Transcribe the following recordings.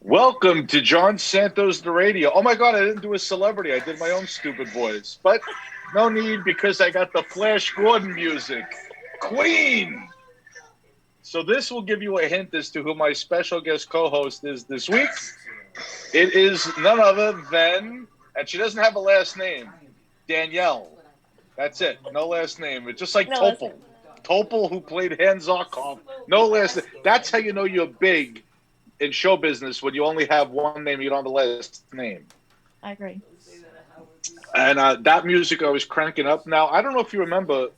Welcome to John Santo's The Radio. Oh my God, I didn't do a celebrity. I did my own stupid voice. But no need because I got the Flash Gordon music. Queen! So this will give you a hint as to who my special guest co-host is this week. It is none other than, and she doesn't have a last name, Danielle. That's it. No last name. It's just like Topol. Topol, who played Hans Zarkov. No last name. That's how you know you're big in show business when you only have one name, you don't have the last name. I agree. And that music I was cranking up. Now, I don't know if you remember.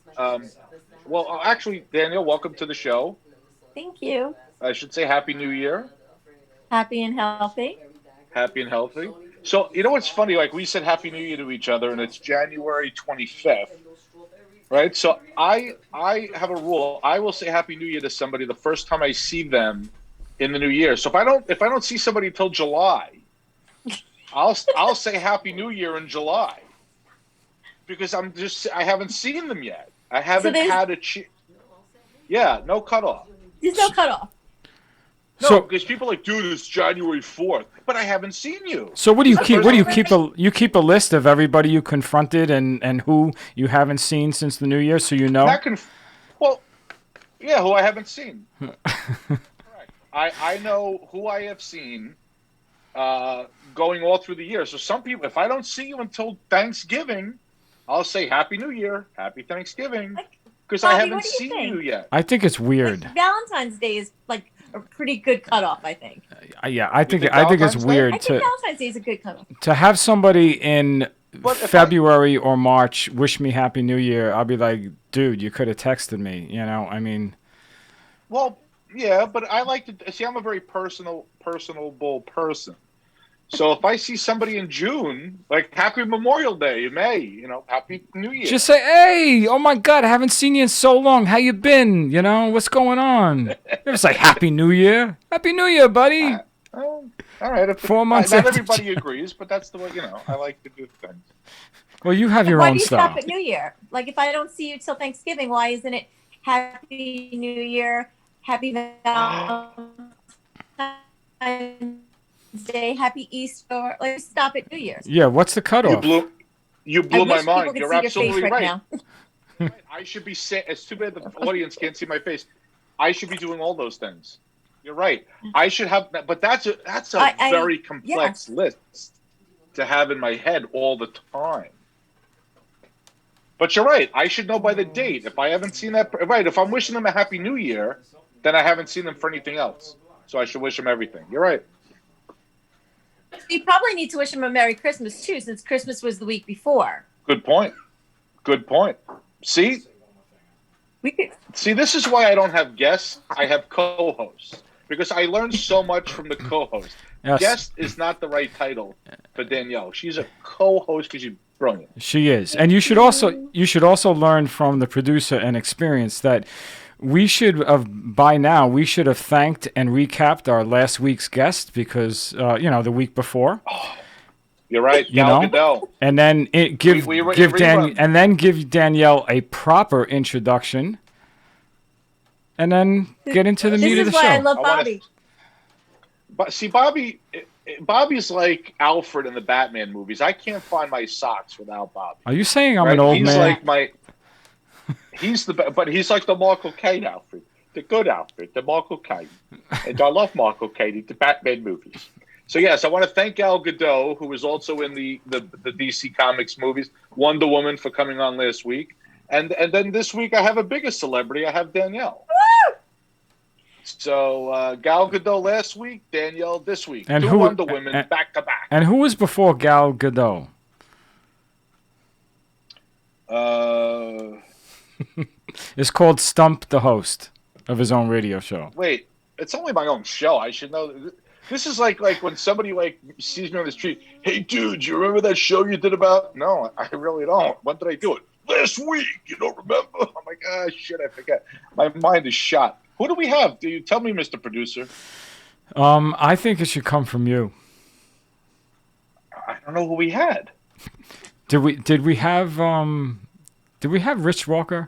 Actually, Danielle, welcome to the show. Thank you. I should say Happy New Year. Happy and healthy. Happy and healthy. So, you know what's funny? Like, we said Happy New Year to each other, and it's January 25th. Right? So, I have a rule. I will say Happy New Year to somebody the first time I see them in the new year. So if I don't see somebody till July, I'll say Happy New Year in July because I haven't seen them yet. I haven't had a no cutoff. There's no cutoff. No, because people are like, dude, it's January 4th, but I haven't seen you. So what do you keep? What do you keep? You keep a list of everybody you confronted and who you haven't seen since the new year, so you know. Who I haven't seen. I know who I have seen going all through the year. So some people, if I don't see you until Thanksgiving, I'll say Happy New Year, Happy Thanksgiving, because I haven't seen you yet. I think it's weird. Like, Valentine's Day is like a pretty good cutoff, I think. Yeah, I think it's weird I think Valentine's Day is a good cutoff. To have somebody in February or March wish me Happy New Year. I'll be like, dude, you could have texted me. You know, I mean. Well. Yeah, but I like to see. I'm a very personable person. So if I see somebody in June, like Happy Memorial Day in May, Happy New Year. Just say, hey, oh my God, I haven't seen you in so long. How you been? What's going on? It's like Happy New Year, Happy New Year, buddy. All right, 4 months. Not everybody agrees, but that's the way I like to do things. Well, you have your own style. Why do you stop at New Year? Like if I don't see you till Thanksgiving, why isn't it Happy New Year? Happy Valentine's Day, Happy Easter. Like, stop at New Year's. Yeah, what's the cutoff? You blew my mind. You're absolutely right. Now. I should be saying, it's too bad the audience can't see my face. I should be doing all those things. You're right. I should have, but that's a very complex list to have in my head all the time. But you're right. I should know by the date. If I haven't seen that, right? If I'm wishing them a Happy New Year, then I haven't seen them for anything else. So I should wish them everything. You're right. You probably need to wish them a Merry Christmas, too, since Christmas was the week before. Good point. See? See, this is why I don't have guests. I have co-hosts. Because I learned so much from the co-host. Yes. Guest is not the right title for Danielle. She's a co-host because she's brilliant. She is. And you should also learn from the producer and experience that we should have, by now, thanked and recapped our last week's guest because, the week before. Oh, you're right. Gadot. And then give Danielle a proper introduction. And then get into the meat of the show. This is why I love Bobby. But see, Bobby's like Alfred in the Batman movies. I can't find my socks without Bobby. Are you saying I'm an old man? But he's like the Michael Caine Alfred, the good Alfred, the Michael Caine. And I love Michael Caine, the Batman movies. So yes, I want to thank Gal Gadot, who was also in the DC Comics movies, Wonder Woman, for coming on last week. And then this week I have a bigger celebrity. I have Danielle. Woo! So Gal Gadot last week, Danielle this week. And Two Wonder Women back to back. And who was before Gal Gadot? It's called Stump the Host of his own radio show. Wait, it's only my own show. I should know. This is like when somebody sees me on the street. Hey, dude, you remember that show you did about? No, I really don't. When did I do it? Last week. You don't remember? I'm like, shit, I forget. My mind is shot. Who do we have? Do you tell me, Mr. Producer? I think it should come from you. I don't know who we had. Did we have Rich Walker?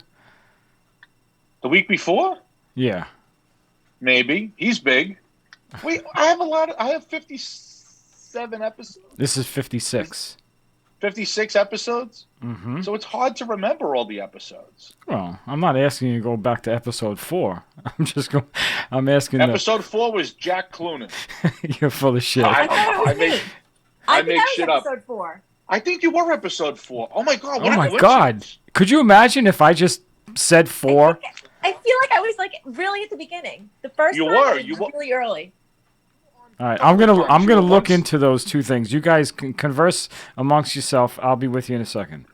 The week before? Yeah. Maybe. He's big. Wait, I have 57 episodes. This is 56. 56 episodes. Mm-hmm. So it's hard to remember all the episodes. Well, I'm not asking you to go back to episode 4. I'm asking Episode 4 was Jack Cloonan. You're full of shit. I thought it was I make me. I think make I was shit up. episode 4. I think you were episode 4. Oh my god! What Oh a my coincidence. god! Could you imagine if I just said 4? I feel like I was like really at the beginning. The first You time were, was you were. really early. All right, I'm gonna look Once. into those two things. You guys can converse amongst yourself. I'll be with you in a second.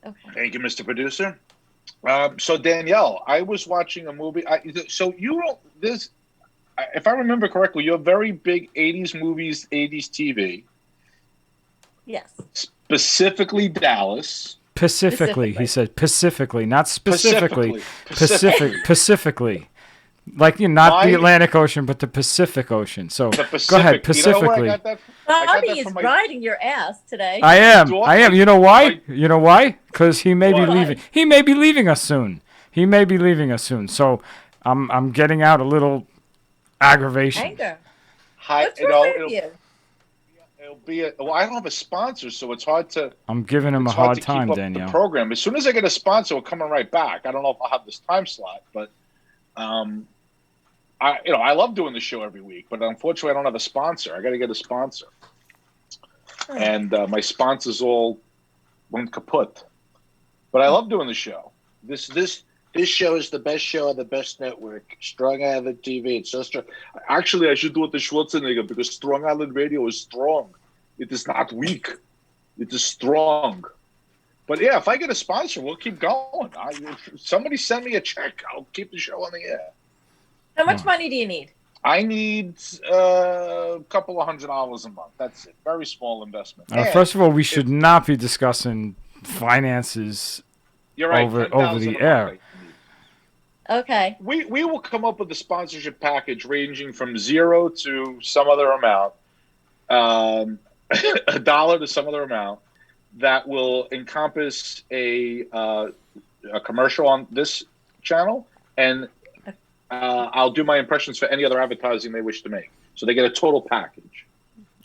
Okay. Thank you, Mr. Producer. So Danielle, I was watching a movie. So you don't this, if I remember correctly, you're very big '80s movies, '80s TV, Yes. specifically Dallas. Pacifically, he said. Pacifically, not specifically. Pacifically. Pacifically. Like not the My- Atlantic Ocean, but the Pacific Ocean. So The Pacific. go ahead, You know where I Pacifically. got that? I got Bobby that is from my- riding your ass today. I am. Do I am. I- You know why? I- You know why? Because he may be Why? leaving. He may be leaving us soon. He may be leaving us soon. So I'm getting out a little aggravation. Anger. Hi, What's you wrong know, with you? it'll be. Well, I don't have a sponsor, so it's hard to. I'm giving him a It's hard hard to keep time, up Danielle. the program. As soon as I get a sponsor, we're coming right back. I don't know if I'll have this time slot, but I love doing the show every week, but unfortunately, I don't have a sponsor. I got to get a sponsor, and my sponsors all went kaput. But I love doing the show. This show is the best show on the best network. Strong Island TV. It's so strong. Actually, I should do it to Schwarzenegger because Strong Island Radio is strong. It is not weak. It is strong. But yeah, if I get a sponsor, we'll keep going. If somebody send me a check. I'll keep the show on the air. How much money do you need? I need a couple of $100 a month. That's it. Very small investment. And First of all, we should not be discussing finances you're right, over 10,000 the a month air. I need. Okay. We will come up with a sponsorship package ranging from 0 to some other amount, $1 to some other amount that will encompass a commercial on this channel, and I'll do my impressions for any other advertising they wish to make. So they get a total package.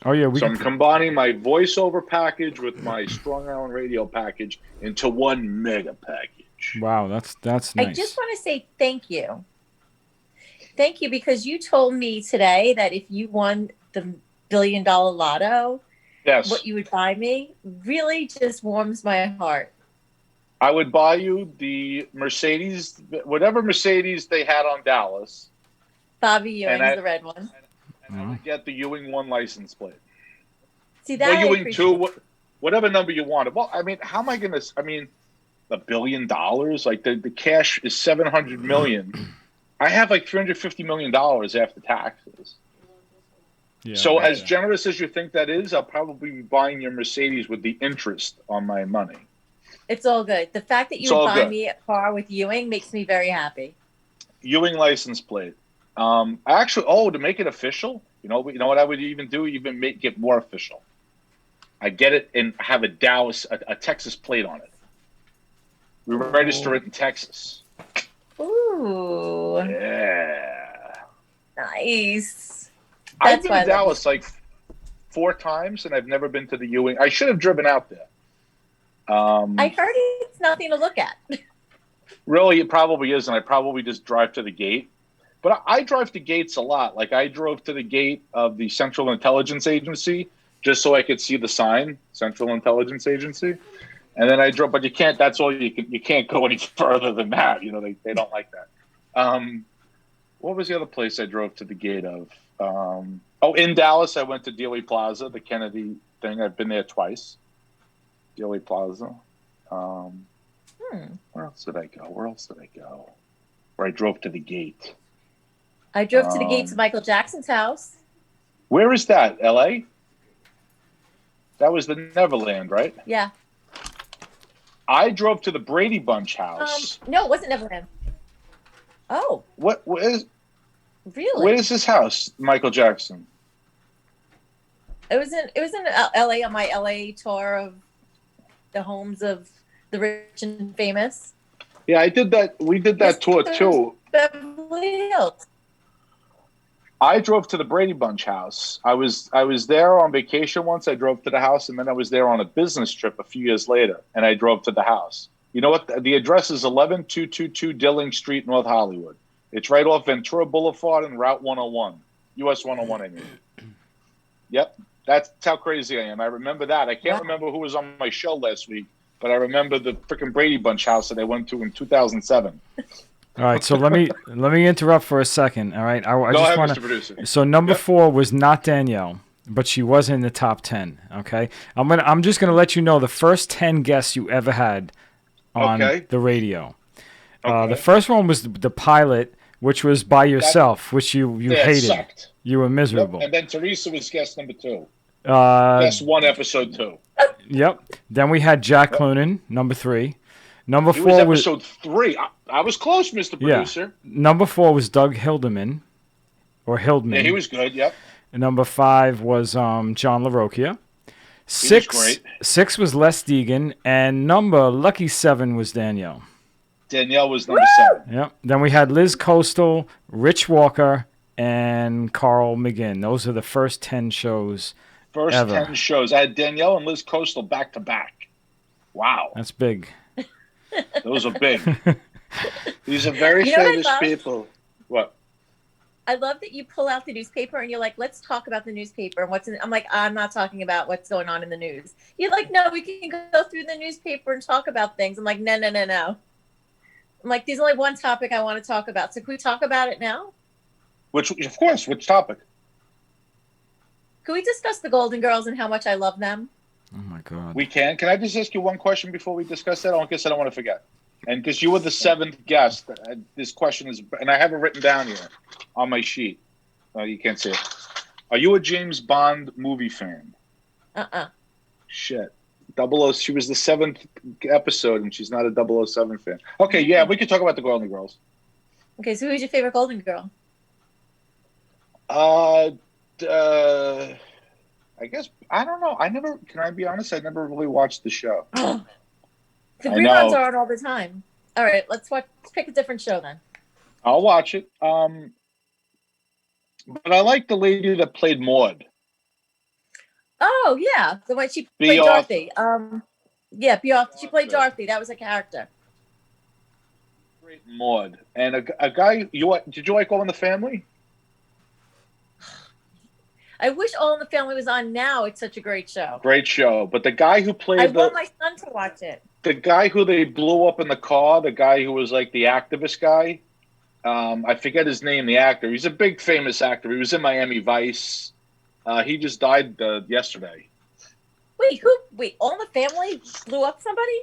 Oh yeah, we So can. I'm combining my voiceover package with my Strong Island Radio package into one mega package. Wow, that's nice. I just want to say thank you. Thank you because you told me today that if you won the $1 billion lotto, Yes. what you would buy me really just warms my heart. I would buy you the Mercedes, whatever Mercedes they had on Dallas, Bobby And Ewing's I- the red one. and I would get the Ewing 1 license plate. See that? Or I Ewing appreciate. 2, whatever number you wanted. Well, I mean, how am I going to, $1 billion? Like the cash is $700 million. I have like $350 million after taxes. Yeah, So I as get that. generous as you think that is, I'll probably be buying your Mercedes with the interest on my money. It's all good. The fact that It's you would all buy good. me a car with Ewing makes me very happy. Ewing license plate. Actually, to make it official, you know what I would even do? Even make it more official. I get it and have a Dallas, a Texas plate on it. We register it in Texas. Ooh, Yeah. nice. I've That's been why I to love Dallas like 4 times, and I've never been to the Ewing. I should have driven out there. I heard it's nothing to look at. Really, it probably is, and I probably just drive to the gate. But I drive to gates a lot. Like I drove to the gate of the Central Intelligence Agency just so I could see the sign, Central Intelligence Agency. And then I drove, but you can't. That's all you can. You can't go any further than that. You know, they don't like that. What was the other place I drove to the gate of? In Dallas, I went to Dealey Plaza, the Kennedy thing. I've been there twice. Dealey Plaza. Where else did I go? Where I drove to the gate. I drove to the gates of Michael Jackson's house. Where is that? L.A. That was the Neverland, right? Yeah. I drove to the Brady Bunch house. No, it wasn't Neverland. Oh, What is? really? Where is this house, Michael Jackson? It was in LA on my LA tour of the homes of the rich and famous. Yeah, I did that. We did that tour too. Beverly Hills. I drove to the Brady Bunch house. I was there on vacation once. I drove to the house, and then I was there on a business trip a few years later, and I drove to the house. You know what? The address is 11222 Dilling Street, North Hollywood. It's right off Ventura Boulevard and Route 101, US 101. I mean, yep, that's how crazy I am. I remember that. I can't remember who was on my show last week, but I remember the freaking Brady Bunch house that I went to in 2007. All right, so let me interrupt for a second. All right, I Go just ahead, want Mr. Producer. So number 4 was not Danielle, but she was in the top 10. Okay, I'm just gonna let you know the first 10 guests you ever had on the radio. The first one was the pilot, which was by yourself, which you hated. Sucked. You were miserable. Yep. And then Teresa was guest number 2. Guest 1, episode 2. Yep. Then we had Jack Clunan, number 3. Number 4 was episode 3. I was close, Mr. Producer. Yeah. Number 4 was Doug Hildeman, or Hildman. Yeah, he was good. Yep. And number 5 was John LaRocchia. 6 was Les Deegan, and lucky 7 was Danielle. Danielle was number 7. Yep. Then we had Liz Coastal, Rich Walker, and Carl McGinn. Those are the first 10 shows. First ever. 10 shows. I had Danielle and Liz Coastal back to back. Wow. That's big. Those are big. These are very famous people. What? I love that you pull out the newspaper and you're like, let's talk about the newspaper and what's in. I'm like, I'm not talking about what's going on in the news. You're like, no, we can go through the newspaper and talk about things. I'm like, no. I'm like, there's only one topic I want to talk about. So can we talk about it now? Of course, which topic? Can we discuss the Golden Girls and how much I love them? Oh my God. We can. Can I just ask you one question before we discuss that? I guess I don't want to forget. And because you were the 7th guest, this question is, and I have it written down here on my sheet. You can't see it. Are you a James Bond movie fan? Shit. She was the 7th episode, and she's not a 007 fan. Okay, yeah, we could talk about the Golden Girls. Okay, so who's your favorite Golden Girl? I guess, I don't know. Can I be honest? I never really watched the show. The reruns are on all the time. All right, let's pick a different show then. I'll watch it. But I like the lady that played Maud. Oh yeah, the way she played Dorothy. Yeah, she played Dorothy. That was a character. Great Maud. And a guy. Did you like All in the Family? I wish All in the Family was on now. It's such a great show. Great show. But the guy who played I want my son to watch it. The guy who they blew up in the car, the guy who was like the activist guy, I forget his name, the actor. He's a big famous actor. He was in Miami Vice. He just died yesterday. Wait, All in the Family blew up somebody?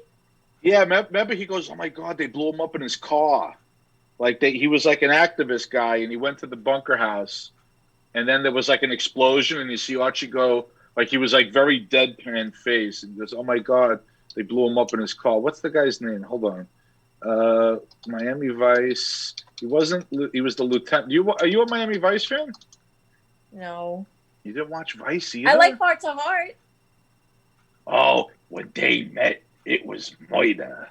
Yeah, remember he goes, oh my God, they blew him up in his car. Like he was like an activist guy, and he went to the bunker house. And then there was like an explosion, and you see Archie go, like he was like very deadpan face, and he goes, "Oh my God, they blew him up in his car." What's the guy's name? Hold on, Miami Vice. He wasn't. He was the lieutenant. Are you a Miami Vice fan? No. You didn't watch Vice either. I like Heart to Heart. Oh, when they met, it was murder.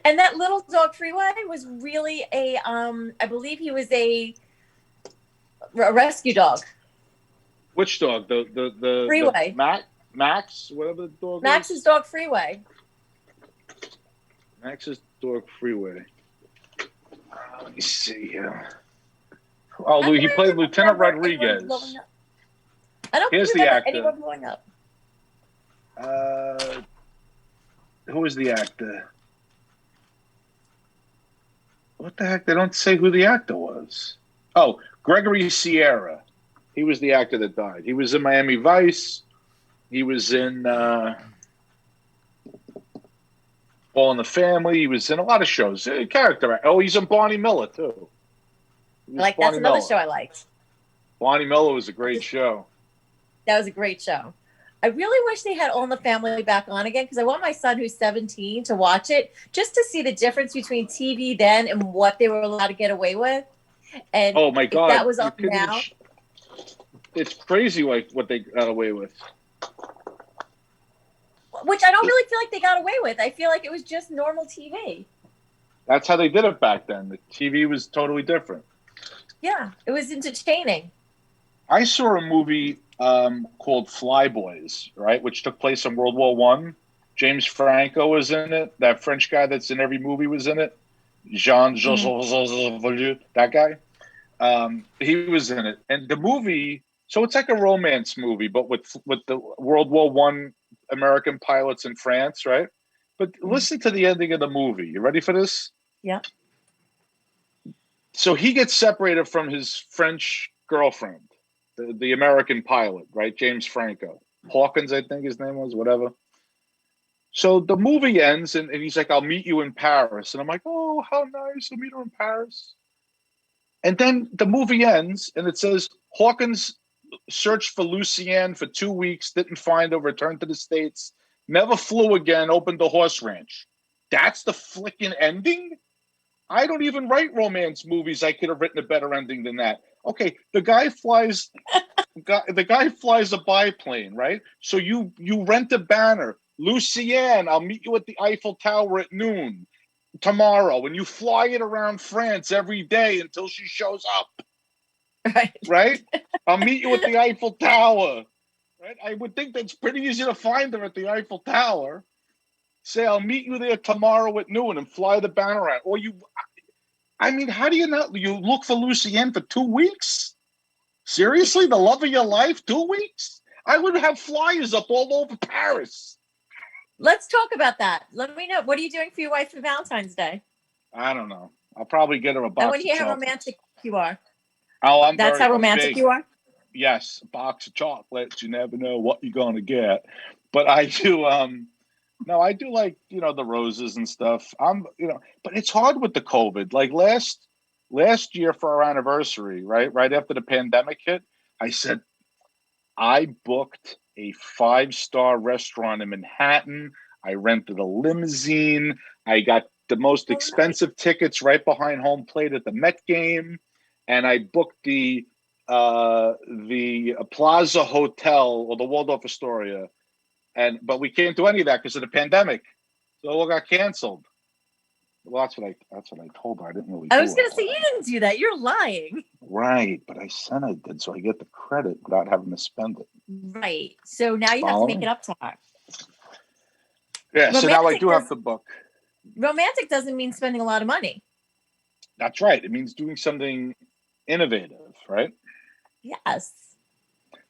And that Little Dog Freeway was really I believe he was a rescue dog. Which dog? The Freeway. Max, whatever the dog. Max's Dog Freeway. Max's Dog Freeway. Let me see here. Oh, he played Lieutenant Rodriguez. I don't remember anyone blowing up. Who was the actor? What the heck? They don't say who the actor was. Oh, Gregory Sierra. He was the actor that died. He was in Miami Vice. He was in All in the Family. He was in a lot of shows. Character. Oh, he's in Barney Miller, too. That's another show I liked. Barney Miller was a great show. That was a great show. I really wish they had All in the Family back on again, because I want my son, who's 17, to watch it just to see the difference between TV then and what they were allowed to get away with. And oh my God, that was up now. It's crazy, like what they got away with. Which I don't really feel like they got away with. I feel like it was just normal TV. That's how they did it back then. The TV was totally different. Yeah, it was entertaining. I saw a movie called Flyboys, right, which took place in World War One. James Franco was in it. That French guy that's in every movie was in it. Jean Mhm. that guy. He was in it, and the movie. So it's like a romance movie, but with the World War One American pilots in France, right? But Mhm. listen to the ending of the movie. You ready for this? Yeah. So he gets separated from his French girlfriend, the American pilot, right? James Franco. Hawkins, I think his name was, whatever. So the movie ends, and he's like, I'll meet you in Paris. And I'm like, oh, how nice. I'll meet her in Paris. And then the movie ends, and it says Hawkins searched for Lucienne for 2 weeks, didn't find her, returned to the States, never flew again, opened a horse ranch. That's the flicking ending? I don't even write romance movies. I could have written a better ending than that. Okay, the guy flies a biplane, right? So you rent a banner, Lucienne. I'll meet you at the Eiffel Tower at noon tomorrow, and you fly it around France every day until she shows up, Right. right? I'll meet you at the Eiffel Tower, right? I would think that's pretty easy to find her at the Eiffel Tower. Say, I'll meet you there tomorrow at noon and fly the banner around. Or I mean, how do you not? You look for Lucienne for 2 weeks? Seriously, the love of your life, 2 weeks? I would have flyers up all over Paris. Let's talk about that. Let me know. What are you doing for your wife for Valentine's Day? I don't know. I'll probably get her a I want box to of hear how chocolates. romantic you are. Oh, That's how I'm romantic big. you are. Yes, a box of chocolates. You never know what you're gonna get. But I do. No, I do like the roses and stuff. But it's hard with the COVID. Like last year for our anniversary, right after the pandemic hit, I said I booked a 5-star restaurant in Manhattan. I rented a limousine. I got the most Oh, nice. expensive tickets right behind home plate at the Met game, and I booked the Plaza Hotel or the Waldorf Astoria, but we can't do any of that because of the pandemic. So it all got canceled. Well, that's what I told her. I didn't really I do was it going to all say, you that. didn't do that. You're lying. Right, but I said I did, so I get the credit without having to spend it. Right. So now you have to Follow make me? it up to her. Yeah, so now I Romantic do have does to book. romantic doesn't mean spending a lot of money. That's right. It means doing something innovative, right? Yes.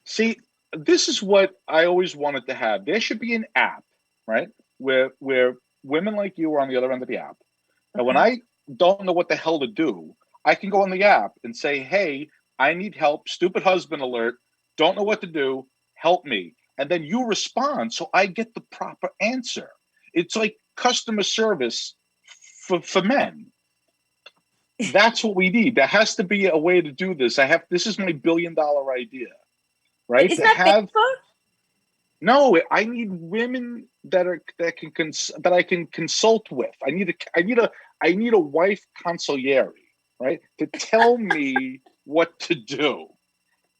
See, this is what I always wanted to have. There should be an app, right? Where women like you are on the other end of the app. And when Okay. I don't know what the hell to do, I can go on the app and say, "Hey, I need help. Stupid husband alert. Don't know what to do. Help me." And then you respond, so I get the proper answer. It's like customer service for men. That's what we need. There has to be a way to do this. This is my $1 billion idea, right? Isn't To that have Facebook? no, I need women that I can consult with. I need a wife consigliere, right? To tell me what to do.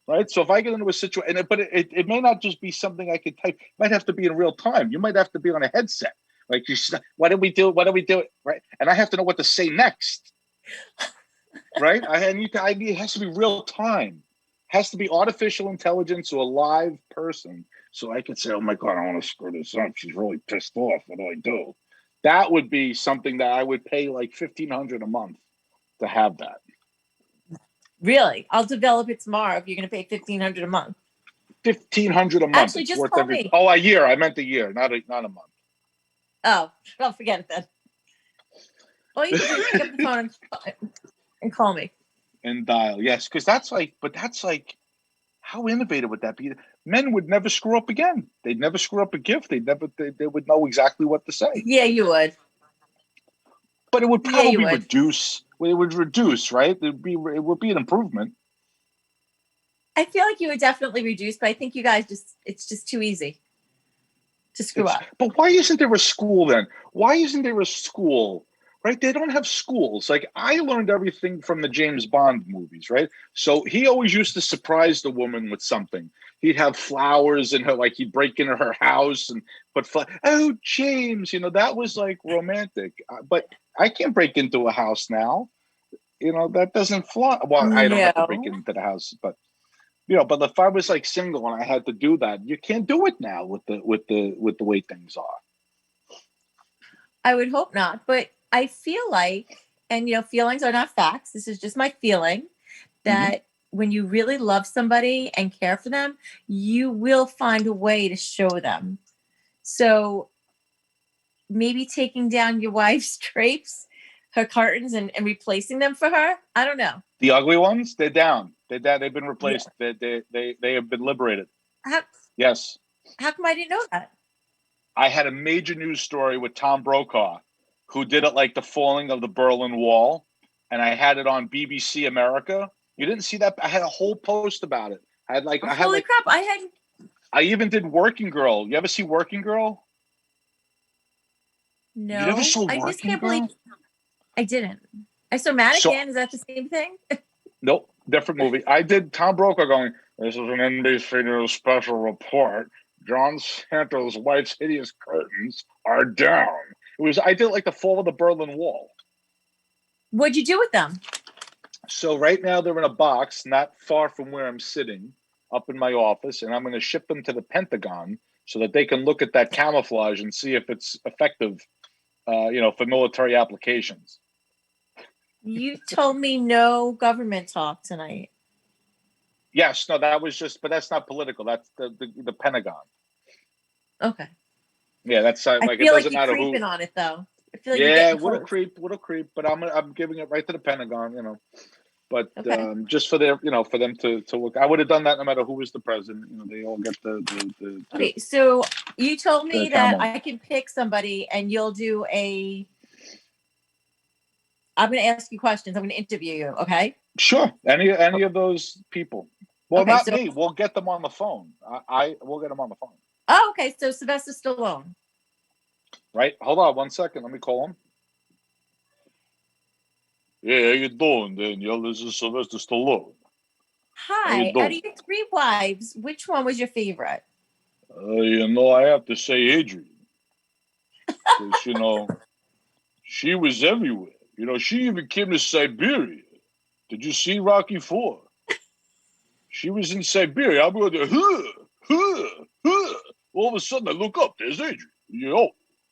Right. So if I get into a situation, but it may not just be something I could type, it might have to be in real time. You might have to be on a headset. Like what do we do? What do we do? Right. And I have to know what to say next. Right? It has to be real time. It has to be artificial intelligence or a live person. So I can say, oh my God, I want to screw this up. She's really pissed off. What do I do? That would be something that I would pay like 1,500 a month to have that. Really? I'll develop it tomorrow if you're going to pay 1,500 a month. 1,500 a month. Actually, It's just worth call me. a year. I meant a year, not a month. Oh, I'll forget it then. All you can do is pick up the phone and call me. And dial, yes, because that's like, how innovative would that be? Men would never screw up again. They'd never screw up a gift. They would know exactly what to say. Yeah, you would. But it would Yeah, you probably would. reduce. It would reduce, right? It would be an improvement. I feel like you would definitely reduce, but I think you guys it's just too easy to screw up. But why isn't there a school then? Why isn't there a school? Right? They don't have schools. Like I learned everything from the James Bond movies, right? So he always used to surprise the woman with something. He'd have flowers in her, like he'd break into her house and oh, James, that was like romantic. But I can't break into a house now. that doesn't fly. Well, I don't have to break No. into the house, but but if I was like single and I had to do that, you can't do it now with the way things are. I would hope not, but I feel like, and feelings are not facts. This is just my feeling Mhm. that when you really love somebody and care for them, you will find a way to show them. So maybe taking down your wife's drapes, her curtains, and replacing them for her. I don't know. The ugly ones, they're down. They're down. They've been Yeah. replaced. They have been liberated. How, Yes. how come I didn't know that? I had a major news story with Tom Brokaw, who did it like the falling of the Berlin Wall, and I had it on BBC America. You didn't see that? I had a whole post about it. Oh, holy crap! I even did Working Girl. You ever see Working Girl? You never No. saw I just Working can't believe Girl? I didn't. I saw So Mannequin. Is that the same thing? nope, different movie. I did Tom Brokaw going, "This is an NBC News special report. John Santo's wife's hideous curtains are down." I did like the fall of the Berlin Wall. What'd you do with them? So right now they're in a box not far from where I'm sitting up in my office, and I'm going to ship them to the Pentagon so that they can look at that camouflage and see if it's effective, for military applications. You told me no government talk tonight. Yes, no, that was but that's not political. That's the Pentagon. Okay. Yeah, that's I like it feel like doesn't you're matter creeping who. on it though. I feel like you're Yeah, getting close. little creep, but I'm giving it right to the Pentagon, But Okay. just for for them to look, I would have done that no matter who was the president. They all get the Okay, so you told me that camo. I can pick somebody and you'll do I'm going to ask you questions. I'm going to interview you, okay? Sure, any of those people. Well, Okay, not so me. We'll get them on the phone. We'll get them on the phone. okay, so Sylvester Stallone. Right? Hold on 1 second. Let me call him. Yeah, how you doing, Danielle? This is Sylvester Stallone. How you Hi, out of doing? your 3 wives, which one was your favorite? I have to say Adrian. Because, she was everywhere. She even came to Siberia. Did you see Rocky IV? She was in Siberia. I'm going there, huh, huh. All of a sudden, I look up. There's Adrian.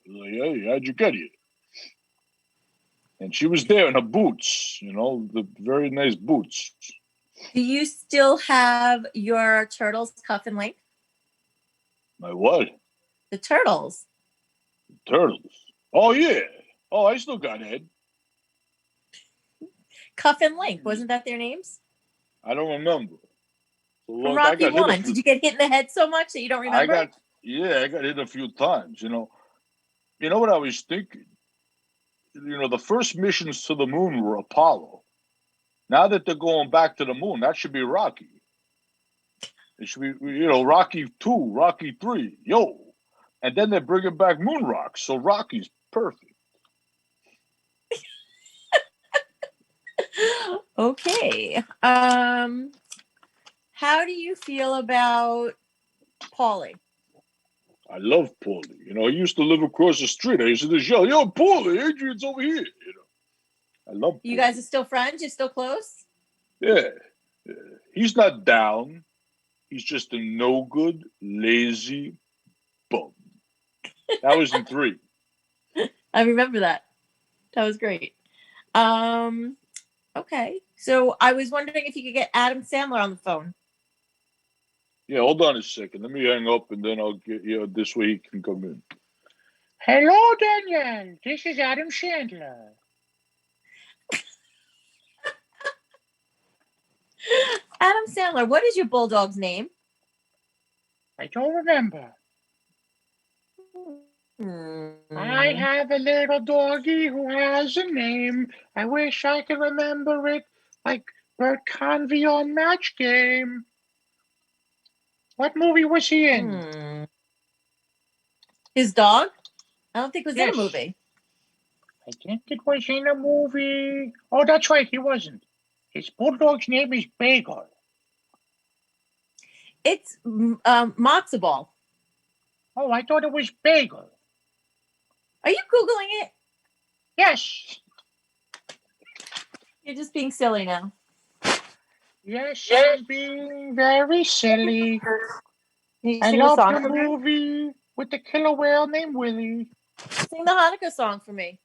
Hey, how'd you get here? And she was there in her boots, the very nice boots. Do you still have your turtles cuff and link? My what? The turtles. Turtles. Oh, yeah. Oh, I still got Ed. Cuff and link. Wasn't that their names? I don't remember. From Rocky 1. Did you get hit in the head so much that you don't remember? I got hit a few times, You know what I was thinking? The first missions to the moon were Apollo. Now that they're going back to the moon, that should be Rocky. It should be, Rocky 2, Rocky 3, and then they're bringing back moon rocks, so Rocky's perfect. Okay. How do you feel about Paulie? I love Paulie. He used to live across the street. I used to just yell, "Yo, Paulie, Adrian's over here." I love Paulie. You guys are still friends? You're still close? Yeah. He's not down. He's just a no good, lazy bum. That was in 3. I remember that. That was great. Okay. So I was wondering if you could get Adam Sandler on the phone. Yeah, hold on a second. Let me hang up and then I'll get this way he can come in. Hello, Danielle. This is Adam Sandler. Adam Sandler, what is your bulldog's name? I don't remember. I have a little doggy who has a name. I wish I could remember it, like Bert Convey on Match Game. What movie was he in? His dog? I don't think it was in a movie. I think it was in a movie. Oh, that's right, he wasn't. His bulldog's name is Bagel. It's matzo ball. Oh, I thought it was Bagel. Are you Googling it? Yes. You're just being silly now. Yes, I'm being very silly. You I sing the love song the for me. movie with the killer whale named Willie. Sing the Hanukkah song for me.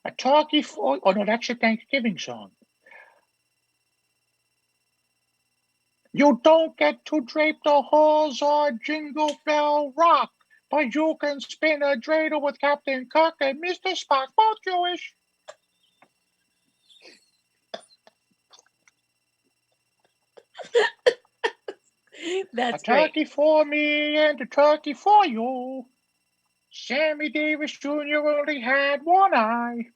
A turkey for... Oh, no, that's a Thanksgiving song. You don't get to drape the halls on Jingle Bell Rock, but you can spin a dreidel with Captain Cook and Mr. Spock, both Jewish. That's A great. turkey for me and a turkey for you. Sammy Davis Jr. only had one eye.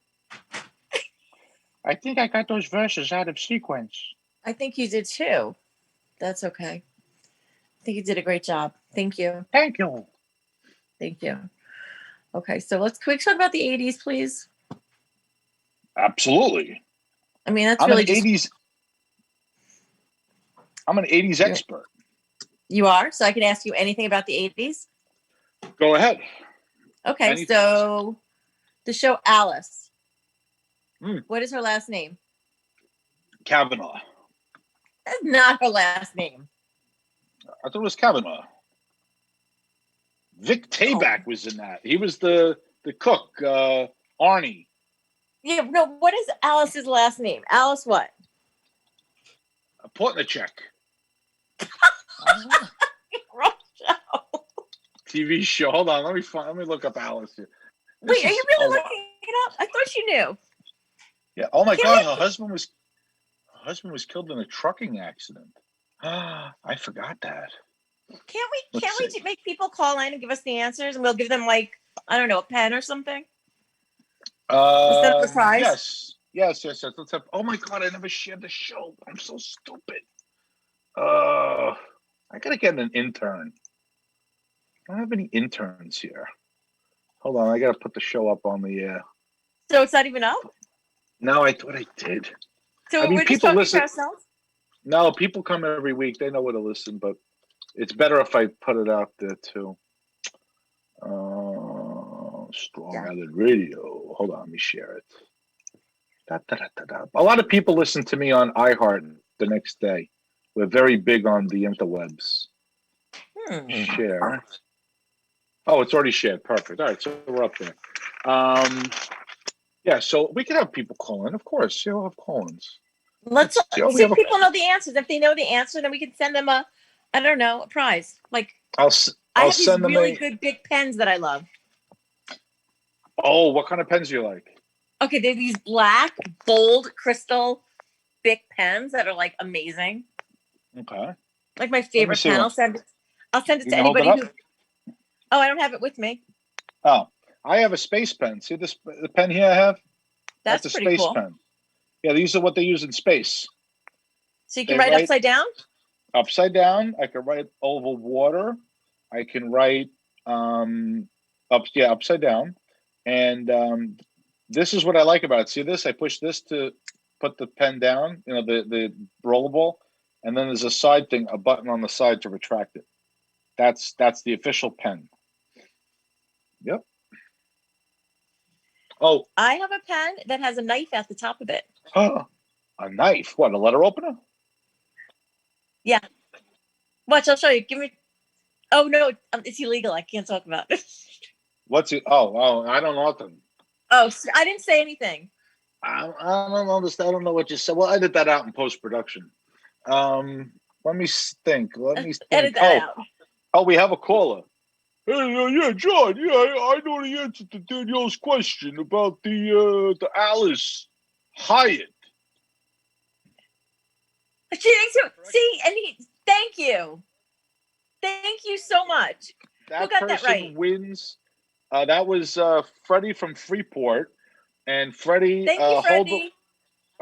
I think I got those verses out of sequence. I think you did too. That's okay. I think you did a great job. Thank you. Thank you. Thank you. Okay, so can we talk about the 80s, please? Absolutely. I mean, that's I'm really an just 80s. I'm an 80s expert. you are. So I can ask you anything about the 80s. Go ahead. Okay, Anything. so the show Alice. Mm. What is her last name? Kavanaugh. That's not her last name. I thought it was Kavanaugh. Vic Tayback was in that. He was the cook, Arnie. Yeah, no, what is Alice's last name? Alice what? Portnicek. Wrong show. TV show. Hold on, let me look up Alice here. Wait, are you really looking it up? I thought you knew. Yeah. Oh my God, her husband was killed in a trucking accident. I forgot that. Can't we make people call in and give us the answers, and we'll give them like, I don't know, a pen or something? Is that a prize? Yes. Let's have. Oh my God, I never shared the show. I'm so stupid. I gotta get an intern. I don't have any interns here. Hold on, I gotta put the show up on the. So it's not even up? No, I thought I did. So I mean, we're just people talking listen. to ourselves? No, people come every week. They know where to listen, but it's better if I put it out there too. Strong Island Radio. Hold on, let me share it. A lot of people listen to me on iHeart the next day. We're very big on the interwebs. Share. Oh, it's already shared. Perfect. All right, so we're up there. Yeah, so we can have people call in. Of course, you'll have call-ins. Let's see if people know the answers. If they know the answer, then we can send them a prize. Like I have these really good big pens that I love. Oh, what kind of pens do you like? Okay, they're these black, bold, crystal, Bic pens that are like amazing. Okay. Like my favorite pen. I'll send it to anybody who. Oh, I don't have it with me. Oh, I have a space pen. See the pen here I have? That's a pretty space cool. pen. Yeah, these are what they use in space. So you can write upside down? Upside down. I can write over water. I can write upside down. And this is what I like about it. See this? I push this to put the pen down, the rollable, and then there's a side thing, a button on the side to retract it. That's the official pen. Yep. Oh. I have a pen that has a knife at the top of it. Oh, a knife? What, a letter opener? Yeah. Watch, I'll show you. Give me. Oh no, it's illegal. I can't talk about it. What's it? Oh, I don't know them. Oh, I didn't say anything. I don't understand. I don't know what you said. We'll edit that out in post-production. Let me think. Edit that out. Oh, we have a caller. Hey, yeah, John. Yeah, I know the answer to Danielle's question about the Alice Hyatt. See, and thank you. Thank you so much. Who got that right? Wins. That was Freddie from Freeport. And Freddie, thank you, Freddie.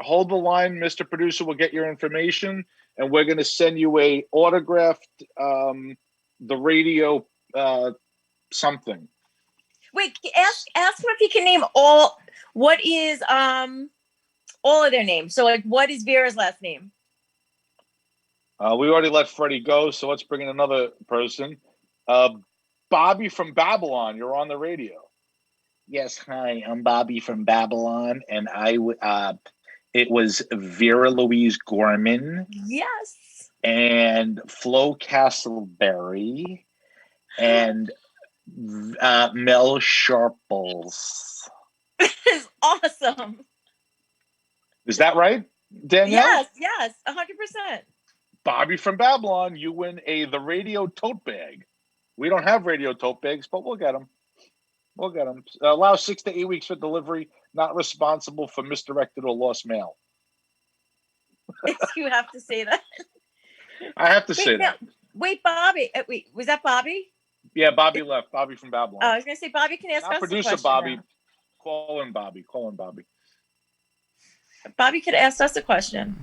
Hold the line, Mr. Producer. We'll get your information, and we're going to send you a autographed the radio something. Wait, ask him if he can name all. What is all of their names? So, like, what is Vera's last name? We already let Freddie go, so let's bring in another person. Bobby from Babylon, you're on the radio. Yes, hi, I'm Bobby from Babylon, and It was Vera Louise Gorman Yes. and Flo Castleberry and Mel Sharples. It's awesome. Is that right, Danielle? Yes, 100%. Bobby from Babylon, you win the radio tote bag. We don't have radio tote bags, but we'll get them. We'll get them. Allow 6 to 8 weeks for delivery. Not responsible for misdirected or lost mail. You have to say that. I have to say that. Wait, Bobby. Wait, was that Bobby? Yeah, Bobby left. Bobby from Babylon. Oh, I was going to say Bobby can ask Not us producer a question. Bobby. Now. Call in Bobby. Bobby could ask us a question.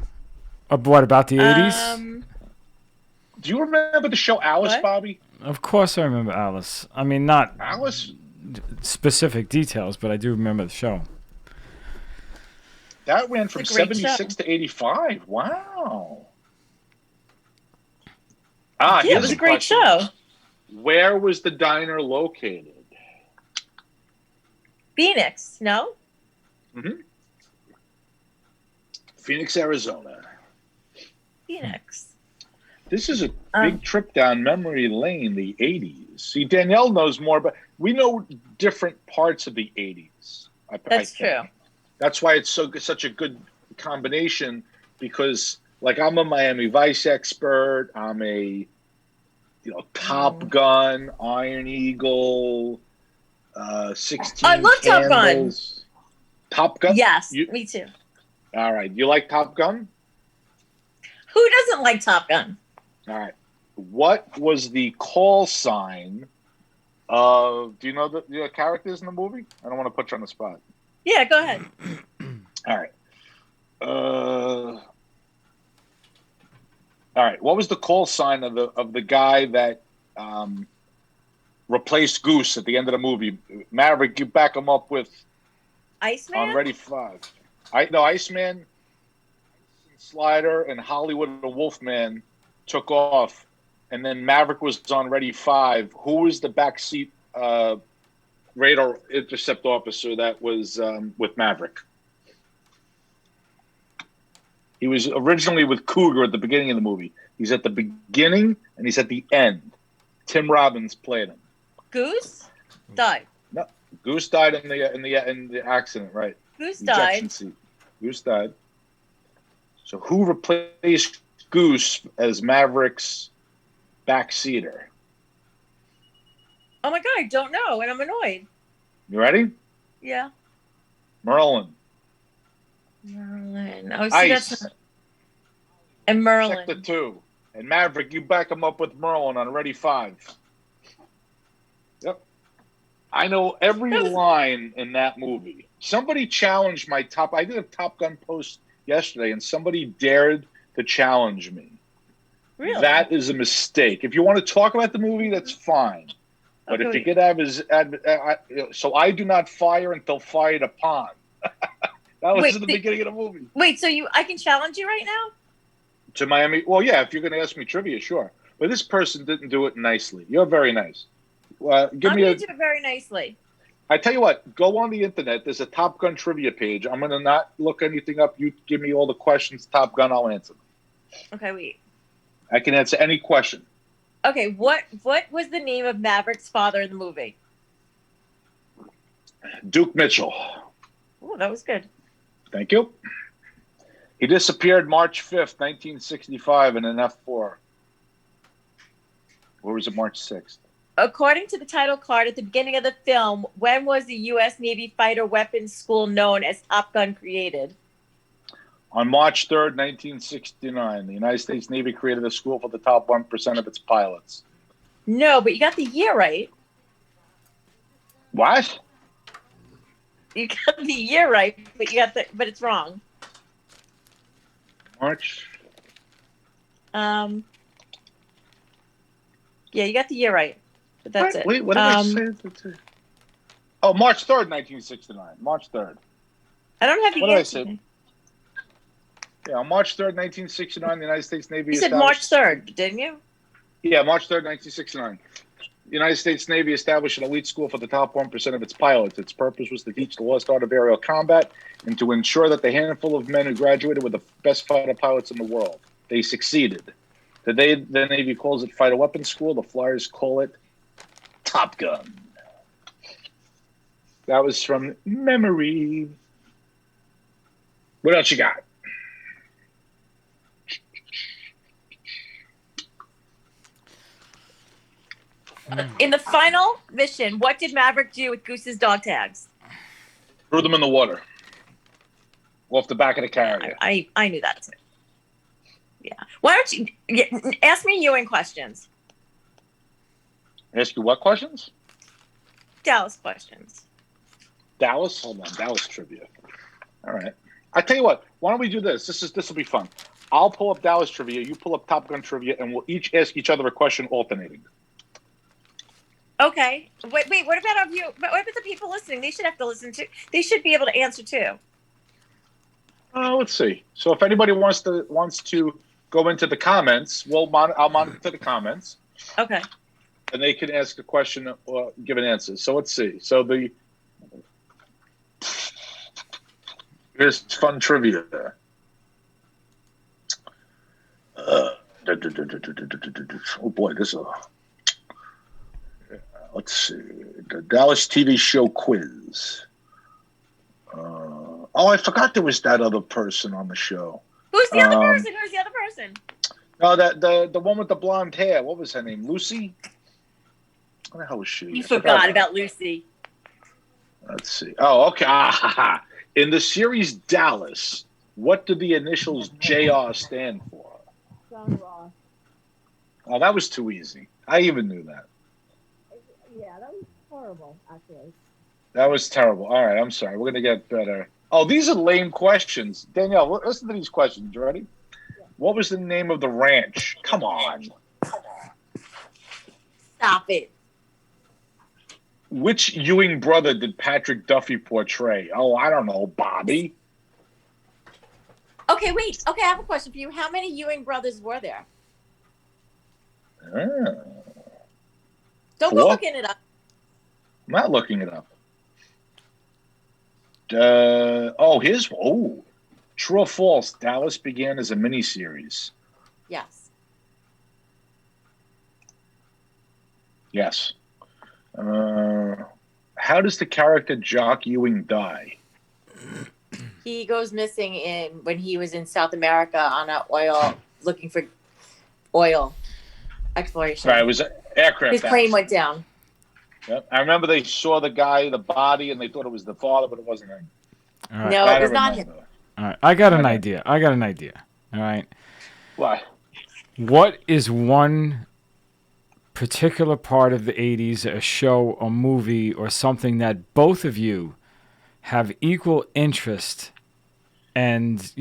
What about the 80s? Do you remember the show Alice, What? Bobby? Of course I remember Alice. I mean, not Alice? specific details, but I do remember the show. That ran from It's a great 76 to 85. Wow. Yeah, here's it was a a great question. show. Where was the diner located? Phoenix, no? Mm-hmm. Phoenix, Arizona. Phoenix. This is a big trip down memory lane, the 80s. See, Danielle knows more, but we know different parts of the 80s. That's true. That's why it's such a good combination, because like I'm a Miami Vice expert. I'm a Top Gun, Iron Eagle, 16 I love Top Gun. Candles. Top Gun? Yes, me too. All right. You like Top Gun? Who doesn't like Top Gun? All right. What was the call sign of, do you know the characters in the movie? I don't want to put you on the spot. Yeah, go ahead. All right. All right. What was the call sign of the guy that replaced Goose at the end of the movie? Maverick, you back him up with Iceman? on Ready 5. Iceman, Slider, and Hollywood and Wolfman took off, and then Maverick was on Ready 5. Who was the backseat radar intercept officer that was with Maverick? He was originally with Cougar at the beginning of the movie. He's at the beginning and he's at the end. Tim Robbins played him. Goose died. No, Goose died in the accident, right? Goose Ejection died. seat. Goose died. So who replaced Goose as Maverick's backseater? Oh my God, I don't know, and I'm annoyed. You ready? Yeah. Merlin. Oh, see, Ice. And Merlin. Sector 2. And Maverick, you back him up with Merlin on Ready 5. Yep. I know every line in that movie. Somebody challenged my top. I did a Top Gun post yesterday, and somebody dared to challenge me. Really? That is a mistake. If you want to talk about the movie, that's fine. But if you could have so I do not fire until fired upon. That was in the beginning of the movie. Wait, so I can challenge you right now? To Miami? Well, yeah, if you're going to ask me trivia, sure. But this person didn't do it nicely. You're very nice. I'm going to do it very nicely. I tell you what, go on the internet. There's a Top Gun trivia page. I'm going to not look anything up. You give me all the questions, Top Gun, I'll answer them. Okay, wait. I can answer any question. Okay, what was the name of Maverick's father in the movie? Duke Mitchell. Oh, that was good. Thank you. He disappeared March 5th, 1965 in an F-4. Or was it March 6th? According to the title card at the beginning of the film, when was the U.S. Navy Fighter Weapons School known as Top Gun created? On March 3rd, 1969, the United States Navy created a school for the top 1% of its pilots. No, but you got the year right. What? You got the year right, but it's wrong. March. Yeah, you got the year right, but that's it. Wait, what did I say? Oh, March 3rd, 1969. March 3rd. I don't have the What year. did I say? Yeah, on March 3rd, 1969, the United States Navy You said March 3rd, didn't you? Yeah, March 3rd, 1969. The United States Navy established an elite school for the top 1% of its pilots. Its purpose was to teach the lost art of aerial combat and to ensure that the handful of men who graduated were the best fighter pilots in the world. They succeeded. Today, the Navy calls it Fighter Weapons School. The Flyers call it Top Gun. That was from memory. What else you got? In the final mission, what did Maverick do with Goose's dog tags? Threw them in the water. Off the back of the carrier. I knew that too. Yeah. Why don't you ask me Ewing questions? Ask you what questions? Dallas questions. Dallas? Hold on. Dallas trivia. All right. I tell you what. Why don't we do this? This will be fun. I'll pull up Dallas trivia. You pull up Top Gun trivia, and we'll each ask each other a question alternating. Okay. Wait. What about you? What about the people listening? They should have to listen to. They should be able to answer too. Let's see. So if anybody wants to go into the comments, I'll monitor the comments. Okay. And they can ask a question or give an answer. So let's see. So here's fun trivia. Oh boy, this is let's see. The Dallas TV show quiz. I forgot there was that other person on the show. Who's the other person? Who's the other person? No, the one with the blonde hair. What was her name? Lucy? What the hell was she? You forgot about Lucy. Let's see. Oh, okay. In the series Dallas, what do the initials JR stand for? John Ross. Oh, that was too easy. I even knew that. Yeah, that was horrible, actually. That was terrible. All right, I'm sorry. We're going to get better. Oh, these are lame questions. Danielle, listen to these questions. You ready? Yeah. What was the name of the ranch? Come on. Stop it. Which Ewing brother did Patrick Duffy portray? Oh, I don't know. Bobby? Okay, wait. Okay, I have a question for you. How many Ewing brothers were there? Don't go looking it up. I'm not looking it up. True or false? Dallas began as a miniseries. Yes. Yes. How does the character Jock Ewing die? He goes missing when he was in South America on looking for oil exploration. Right, it was an aircraft. His plane went down. Yep. I remember they saw the body, and they thought it was the father, but it wasn't him. Right. No, it was not him. All right, I got an idea. All right. What? What is one particular part of the 80s, a show, a movie, or something that both of you have equal interest and,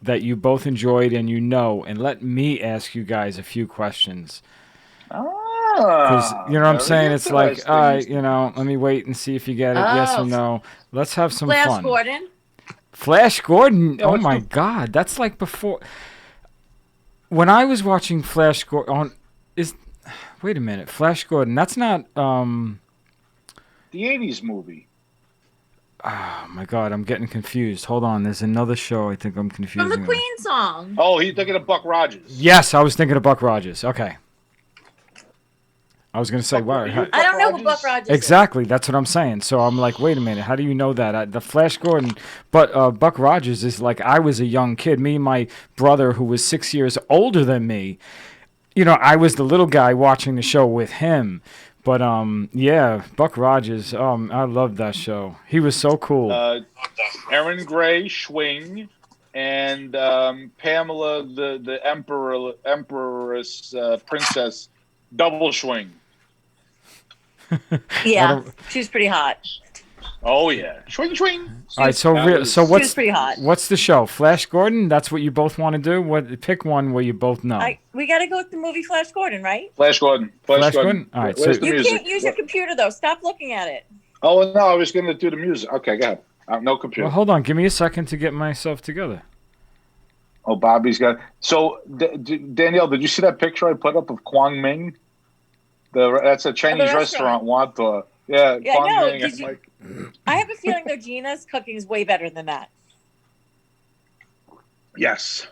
that you both enjoyed and and let me ask you guys a few questions. Because, you know what I'm saying? It's like, all right, let me wait and see if you get it, yes or no. Let's have some fun. Flash Gordon? Oh, my God. That's like before. When I was watching Flash Gordon, wait a minute. Flash Gordon, that's not... the 80s movie. Oh, my God. I'm getting confused. Hold on. There's another show I think I'm confusing. From the Queen song. Oh, he's thinking of Buck Rogers. Yes, I was thinking of Buck Rogers. Okay. I was going to say, wow. I don't know who Buck Rogers is. Exactly. That's what I'm saying. So I'm like, wait a minute. How do you know that? The Flash Gordon. But Buck Rogers is like, I was a young kid. Me and my brother, who was 6 years older than me, I was the little guy watching the show with him. But, yeah, Buck Rogers, I loved that show. He was so cool. Erin Gray, Schwing, and Pamela, the Empress, Princess, double Schwing. Yeah, she was pretty hot. Oh yeah, swing. All right, so what's pretty hot. What's the show? Flash Gordon? That's what you both want to do. Pick one where you both know. We got to go with the movie Flash Gordon, right? Flash Gordon. Flash Gordon. All right, you can't use your computer though. Stop looking at it. Oh no, I was going to do the music. Okay, go ahead. No computer. Well, hold on. Give me a second to get myself together. Oh, Bobby's got. So Danielle, did you see that picture I put up of Kwang Ming? That's a Chinese restaurant. Wanta. Yeah, Yeah, I know. Guangming. Like, I have a feeling their Gina's cooking is way better than that. yes,